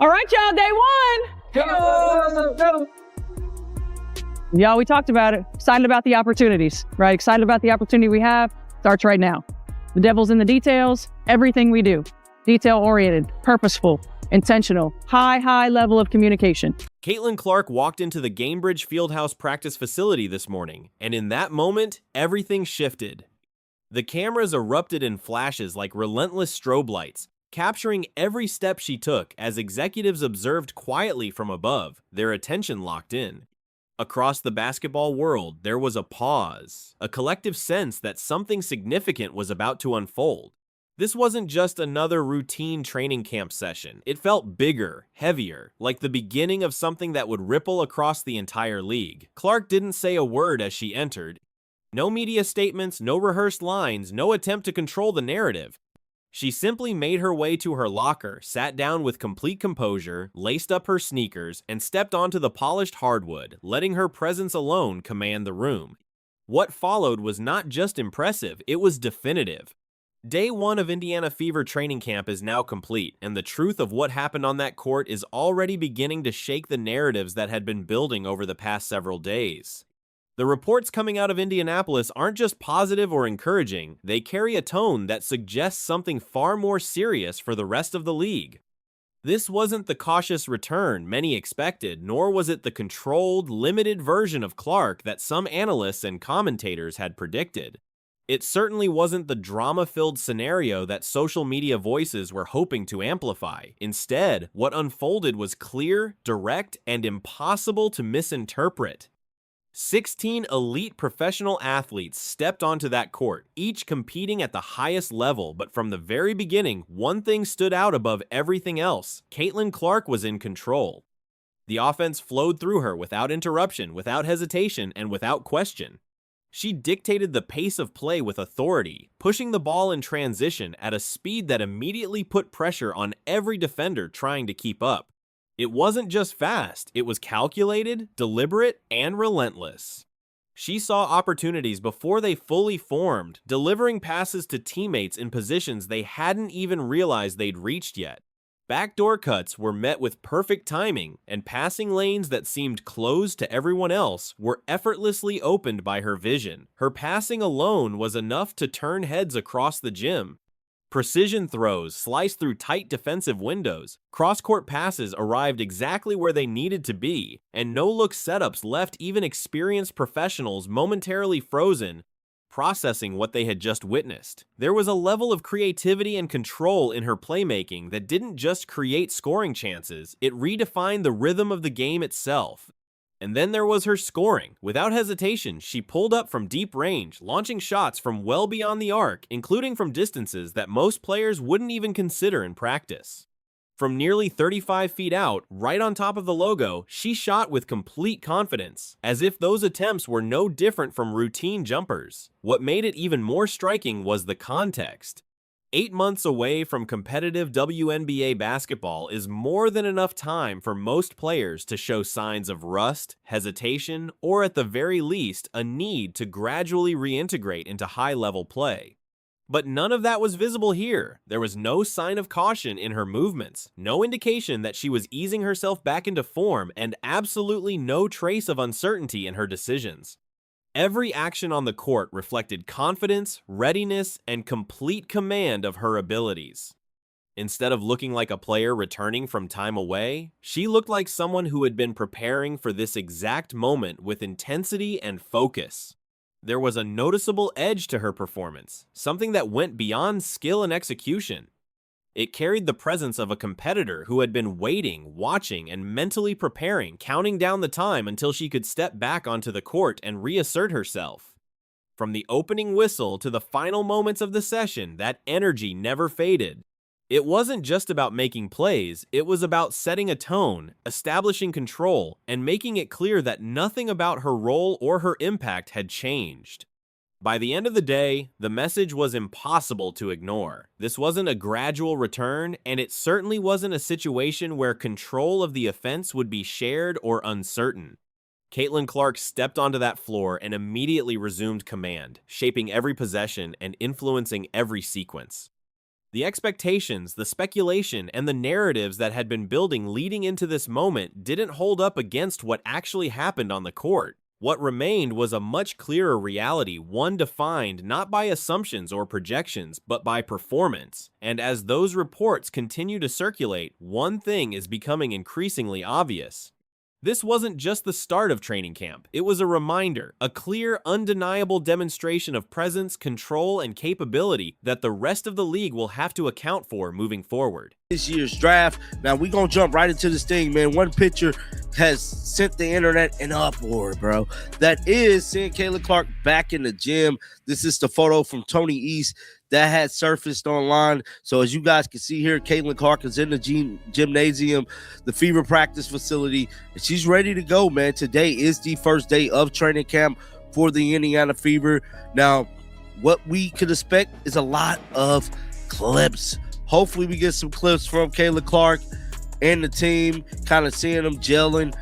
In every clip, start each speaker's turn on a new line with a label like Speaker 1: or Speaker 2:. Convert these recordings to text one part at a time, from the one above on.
Speaker 1: All right, y'all, day one.
Speaker 2: Go!
Speaker 1: Y'all, we talked about it. Excited about the opportunities, right? Excited about the opportunity we have. Starts right now. The devil's in the details. Everything we do. Detail-oriented, purposeful, intentional, high level of communication.
Speaker 3: Caitlin Clark walked into the Gamebridge Fieldhouse practice facility this morning, and in that moment, everything shifted. The cameras erupted in flashes like relentless strobe lights, capturing every step she took as executives observed quietly from above, their attention locked in. Across the basketball world, there was a pause, a collective sense that something significant was about to unfold. This wasn't just another routine training camp session. It felt bigger, heavier, like the beginning of something that would ripple across the entire league. Clark didn't say a word as she entered. No media statements, no rehearsed lines, no attempt to control the narrative. She simply made her way to her locker, sat down with complete composure, laced up her sneakers, and stepped onto the polished hardwood, letting her presence alone command the room. What followed was not just impressive, it was definitive. Day one of Indiana Fever training camp is now complete, and the truth of what happened on that court is already beginning to shake the narratives that had been building over the past several days. The reports coming out of Indianapolis aren't just positive or encouraging, they carry a tone that suggests something far more serious for the rest of the league. This wasn't the cautious return many expected, nor was it the controlled, limited version of Clark that some analysts and commentators had predicted. It certainly wasn't the drama-filled scenario that social media voices were hoping to amplify. Instead, what unfolded was clear, direct, and impossible to misinterpret. 16 elite professional athletes stepped onto that court, each competing at the highest level, but from the very beginning, one thing stood out above everything else. Caitlin Clark was in control. The offense flowed through her without interruption, without hesitation, and without question. She dictated the pace of play with authority, pushing the ball in transition at a speed that immediately put pressure on every defender trying to keep up. It wasn't just fast, it was calculated, deliberate, and relentless. She saw opportunities before they fully formed, delivering passes to teammates in positions they hadn't even realized they'd reached yet. Backdoor cuts were met with perfect timing, and passing lanes that seemed closed to everyone else were effortlessly opened by her vision. Her passing alone was enough to turn heads across the gym. Precision throws sliced through tight defensive windows, cross-court passes arrived exactly where they needed to be, and no-look setups left even experienced professionals momentarily frozen, processing what they had just witnessed. There was a level of creativity and control in her playmaking that didn't just create scoring chances, it redefined the rhythm of the game itself. And then there was her scoring. Without hesitation, she pulled up from deep range, launching shots from well beyond the arc, including from distances that most players wouldn't even consider in practice. From nearly 35 feet out, right on top of the logo, she shot with complete confidence, as if those attempts were no different from routine jumpers. What made it even more striking was the context. 8 months away from competitive WNBA basketball is more than enough time for most players to show signs of rust, hesitation, or at the very least, a need to gradually reintegrate into high-level play. But none of that was visible here. There was no sign of caution in her movements, no indication that she was easing herself back into form, and absolutely no trace of uncertainty in her decisions. Every action on the court reflected confidence, readiness, and complete command of her abilities. Instead of looking like a player returning from time away, she looked like someone who had been preparing for this exact moment with intensity and focus. There was a noticeable edge to her performance, something that went beyond skill and execution. It carried the presence of a competitor who had been waiting, watching, and mentally preparing, counting down the time until she could step back onto the court and reassert herself. From the opening whistle to the final moments of the session, that energy never faded. It wasn't just about making plays, it was about setting a tone, establishing control, and making it clear that nothing about her role or her impact had changed. By the end of the day, the message was impossible to ignore. This wasn't a gradual return, and it certainly wasn't a situation where control of the offense would be shared or uncertain. Caitlin Clark stepped onto that floor and immediately resumed command, shaping every possession and influencing every sequence. The expectations, the speculation, and the narratives that had been building leading into this moment didn't hold up against what actually happened on the court. What remained was a much clearer reality, one defined not by assumptions or projections, but by performance. And as those reports continue to circulate, one thing is becoming increasingly obvious. This wasn't just the start of training camp. It was a reminder, a clear, undeniable demonstration of presence, control, and capability that the rest of the league will have to account for moving forward.
Speaker 2: This year's draft. Now we're gonna jump right into this thing, man. One picture has sent the internet in uproar, bro. That is seeing Caitlin Clark back in the gym. This is the photo from Tony East that had surfaced online. So as you guys can see here, Caitlin Clark is in the gymnasium, the Fever practice facility, and she's ready to go, man. Today is the first day of training camp for the Indiana Fever. Now, what we could expect is a lot of clips. Hopefully we get some clips from Caitlin Clark and the team, kind of seeing them gelling.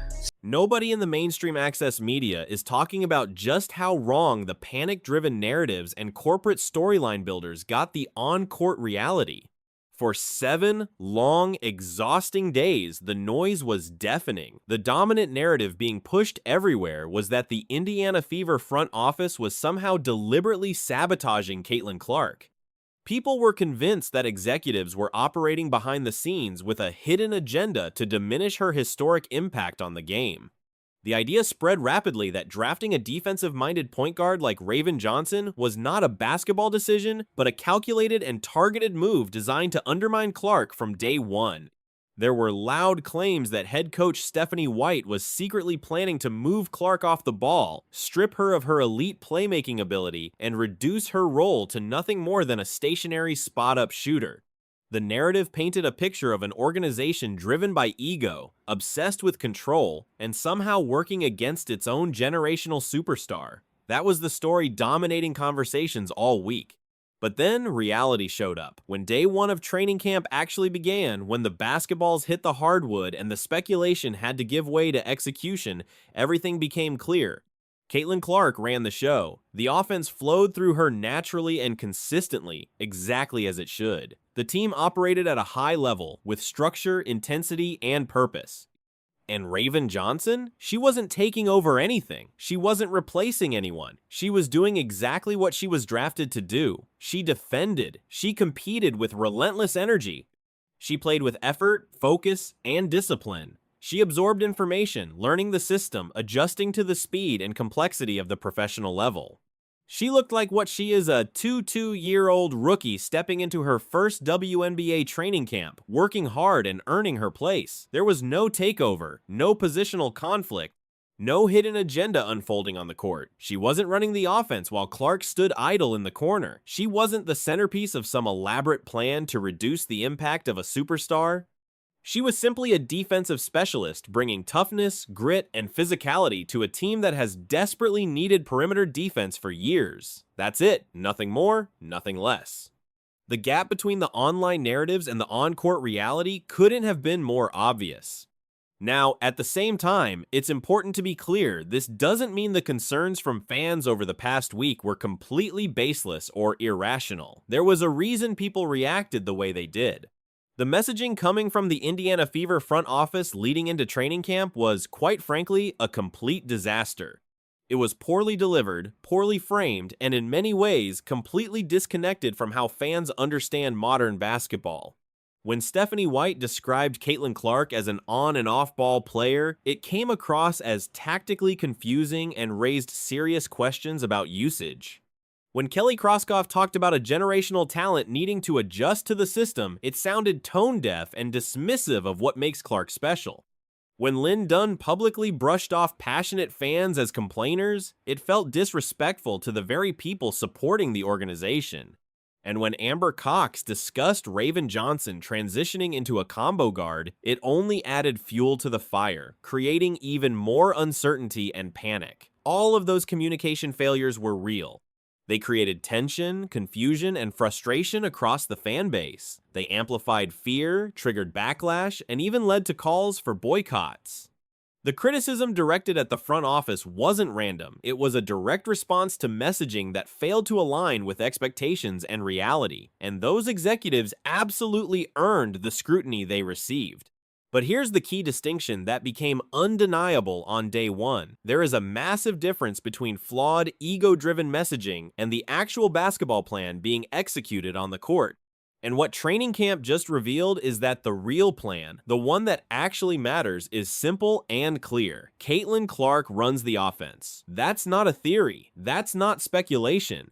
Speaker 3: Nobody in the mainstream access media is talking about just how wrong the panic-driven narratives and corporate storyline builders got the on-court reality. For 7 long, exhausting days, the noise was deafening. The dominant narrative being pushed everywhere was that the Indiana Fever front office was somehow deliberately sabotaging Caitlin Clark. People were convinced that executives were operating behind the scenes with a hidden agenda to diminish her historic impact on the game. The idea spread rapidly that drafting a defensive-minded point guard like Raven Johnson was not a basketball decision, but a calculated and targeted move designed to undermine Clark from day one. There were loud claims that head coach Stephanie White was secretly planning to move Clark off the ball, strip her of her elite playmaking ability, and reduce her role to nothing more than a stationary spot-up shooter. The narrative painted a picture of an organization driven by ego, obsessed with control, and somehow working against its own generational superstar. That was the story dominating conversations all week. But then reality showed up. When day one of training camp actually began, when the basketballs hit the hardwood and the speculation had to give way to execution, everything became clear. Caitlin Clark ran the show. The offense flowed through her naturally and consistently, exactly as it should. The team operated at a high level, with structure, intensity, and purpose. And Raven Johnson? She wasn't taking over anything. She wasn't replacing anyone. She was doing exactly what she was drafted to do. She defended. She competed with relentless energy. She played with effort, focus, and discipline. She absorbed information, learning the system, adjusting to the speed and complexity of the professional level. She looked like what she is, a 22-year-old rookie stepping into her first WNBA training camp, working hard and earning her place. There was no takeover, no positional conflict, no hidden agenda unfolding on the court. She wasn't running the offense while Clark stood idle in the corner. She wasn't the centerpiece of some elaborate plan to reduce the impact of a superstar. She was simply a defensive specialist, bringing toughness, grit, and physicality to a team that has desperately needed perimeter defense for years. That's it. Nothing more, nothing less. The gap between the online narratives and the on-court reality couldn't have been more obvious. Now, at the same time, it's important to be clear, this doesn't mean the concerns from fans over the past week were completely baseless or irrational. There was a reason people reacted the way they did. The messaging coming from the Indiana Fever front office leading into training camp was, quite frankly, a complete disaster. It was poorly delivered, poorly framed, and in many ways, completely disconnected from how fans understand modern basketball. When Stephanie White described Caitlin Clark as an on and off ball player, it came across as tactically confusing and raised serious questions about usage. When Kelly Kroskoff talked about a generational talent needing to adjust to the system, it sounded tone-deaf and dismissive of what makes Clark special. When Lynn Dunn publicly brushed off passionate fans as complainers, it felt disrespectful to the very people supporting the organization. And when Amber Cox discussed Raven Johnson transitioning into a combo guard, it only added fuel to the fire, creating even more uncertainty and panic. All of those communication failures were real. They created tension, confusion, and frustration across the fan base. They amplified fear, triggered backlash, and even led to calls for boycotts. The criticism directed at the front office wasn't random. It was a direct response to messaging that failed to align with expectations and reality, and those executives absolutely earned the scrutiny they received. But here's the key distinction that became undeniable on day one. There is a massive difference between flawed, ego-driven messaging and the actual basketball plan being executed on the court. And what training camp just revealed is that the real plan, the one that actually matters, is simple and clear. Caitlin Clark runs the offense. That's not a theory. That's not speculation.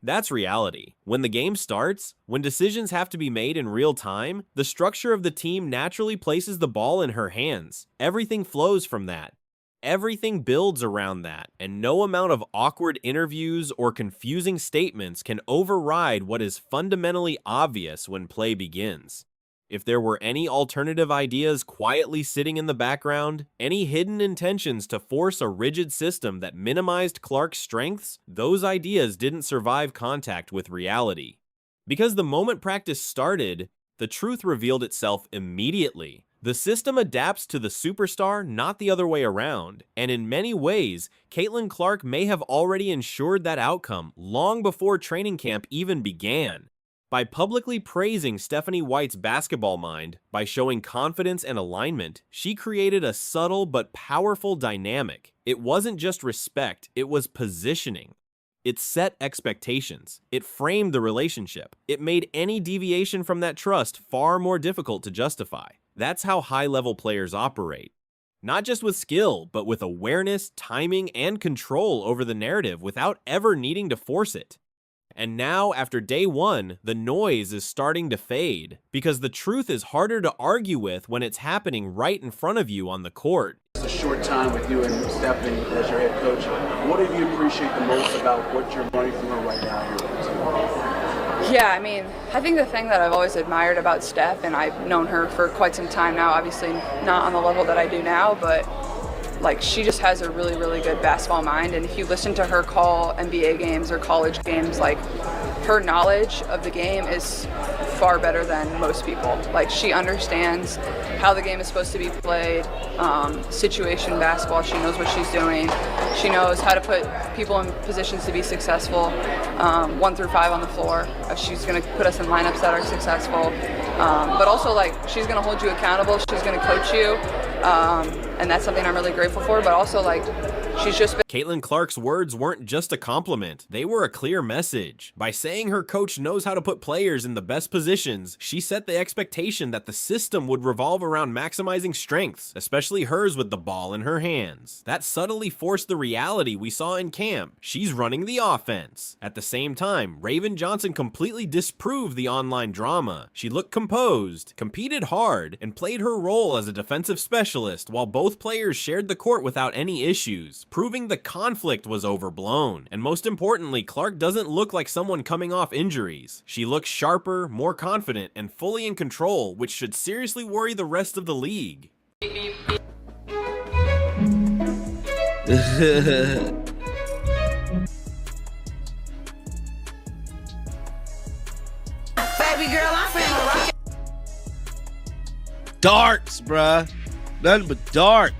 Speaker 3: That's reality. When the game starts, when decisions have to be made in real time, the structure of the team naturally places the ball in her hands. Everything flows from that. Everything builds around that, and no amount of awkward interviews or confusing statements can override what is fundamentally obvious when play begins. If there were any alternative ideas quietly sitting in the background, any hidden intentions to force a rigid system that minimized Clark's strengths, those ideas didn't survive contact with reality. Because the moment practice started, the truth revealed itself immediately. The system adapts to the superstar, not the other way around, and in many ways, Caitlin Clark may have already ensured that outcome long before training camp even began. By publicly praising Stephanie White's basketball mind, by showing confidence and alignment, she created a subtle but powerful dynamic. It wasn't just respect, it was positioning. It set expectations. It framed the relationship. It made any deviation from that trust far more difficult to justify. That's how high-level players operate. Not just with skill, but with awareness, timing, and control over the narrative without ever needing to force it. And now, after day one, the noise is starting to fade, because the truth is harder to argue with when it's happening right in front of you on the court.
Speaker 4: It's a short time with you and Stephanie as your head coach. What do you appreciate the most about what you're learning from her right now here with the team?
Speaker 5: Yeah, I mean, I think the thing that I've always admired about Steph, and I've known her for quite some time now, obviously not on the level that I do now, but like she just has a really, really good basketball mind. And if you listen to her call NBA games or college games, like her knowledge of the game is far better than most people. Like she understands how the game is supposed to be played, situation basketball. She knows what she's doing. She knows how to put people in positions to be successful, 1 through 5 on the floor. She's going to put us in lineups that are successful, but also like she's going to hold you accountable. She's going to coach you, and that's something I'm really grateful for. But also like she's just been.
Speaker 3: Caitlin Clark's words weren't just a compliment, they were a clear message. By saying her coach knows how to put players in the best positions, she set the expectation that the system would revolve around maximizing strengths, especially hers with the ball in her hands. That subtly forced the reality we saw in camp. She's running the offense. At the same time, Raven Johnson completely disproved the online drama. She looked composed, competed hard, and played her role as a defensive specialist while both players shared the court without any issues, proving the conflict was overblown. And most importantly, Clark doesn't look like someone coming off injuries. She looks sharper, more confident, and fully in control, which should seriously worry the rest of the league.
Speaker 5: Baby girl, I'm finna rock it.
Speaker 2: Darts, bruh. Nothing but darts.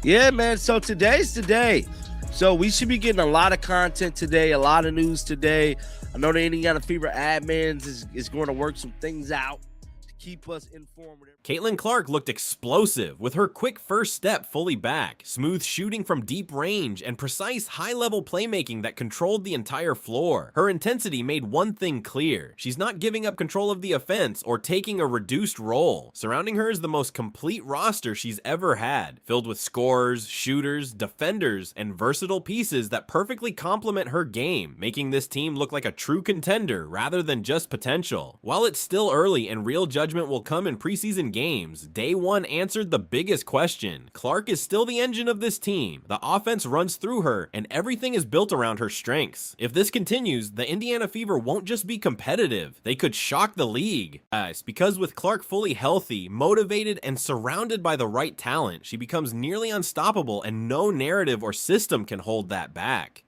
Speaker 2: Yeah, man. So today's the day. So we should be getting a lot of content today, a lot of news today. I know the Indiana Fever admins is going to work some things out to keep us informed.
Speaker 3: Caitlin Clark looked explosive, with her quick first step fully back, smooth shooting from deep range, and precise high-level playmaking that controlled the entire floor. Her intensity made one thing clear: she's not giving up control of the offense or taking a reduced role. Surrounding her is the most complete roster she's ever had, filled with scorers, shooters, defenders, and versatile pieces that perfectly complement her game, making this team look like a true contender rather than just potential. While it's still early and real judgment will come in preseason games, day one answered the biggest question. Clark is still the engine of this team. The offense runs through her, and everything is built around her strengths. If this continues, the Indiana Fever won't just be competitive, they could shock the league. Because with Clark fully healthy, motivated, and surrounded by the right talent, she becomes nearly unstoppable, and no narrative or system can hold that back.